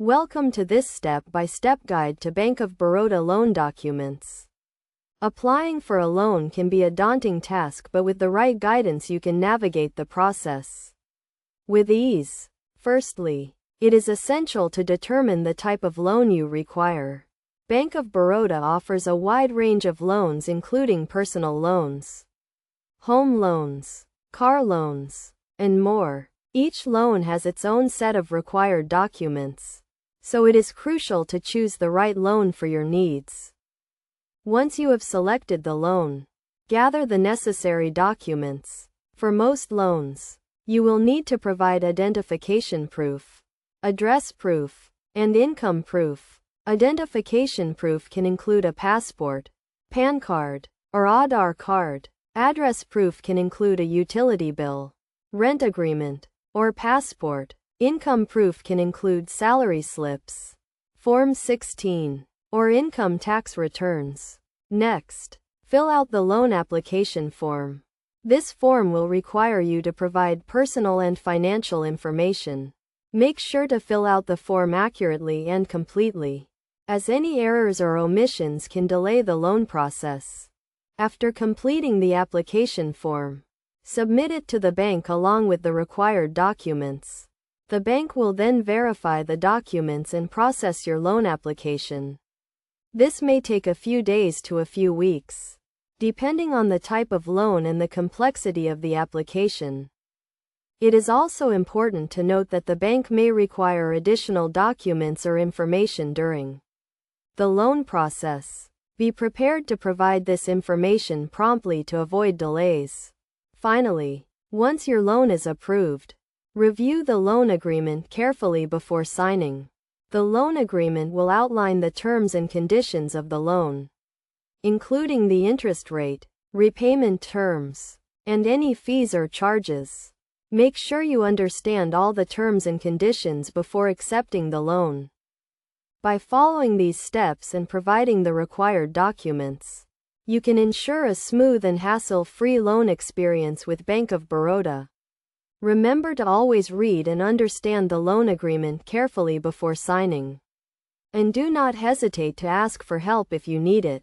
Welcome to this step-by-step guide to Bank of Baroda loan documents. Applying for a loan can be a daunting task, but with the right guidance you can navigate the process with ease. Firstly, it is essential to determine the type of loan you require. Bank of Baroda offers a wide range of loans including personal loans, home loans, car loans, and more. Each loan has its own set of required documents, so it is crucial to choose the right loan for your needs. Once you have selected the loan, gather the necessary documents. For most loans, you will need to provide identification proof, address proof, and income proof. Identification proof can include a passport, PAN card, or Aadhaar card. Address proof can include a utility bill, rent agreement, or passport. Income proof can include salary slips, Form 16, or income tax returns. Next, fill out the loan application form. This form will require you to provide personal and financial information. Make sure to fill out the form accurately and completely, as any errors or omissions can delay the loan process. After completing the application form, submit it to the bank along with the required documents. The bank will then verify the documents and process your loan application. This may take a few days to a few weeks, depending on the type of loan and the complexity of the application. It is also important to note that the bank may require additional documents or information during the loan process. Be prepared to provide this information promptly to avoid delays. Finally, once your loan is approved, review the loan agreement carefully before signing. The loan agreement will outline the terms and conditions of the loan, including the interest rate, repayment terms, and any fees or charges. Make sure you understand all the terms and conditions before accepting the loan. By following these steps and providing the required documents, you can ensure a smooth and hassle-free loan experience with Bank of Baroda. Remember to always read and understand the loan agreement carefully before signing. And do not hesitate to ask for help if you need it.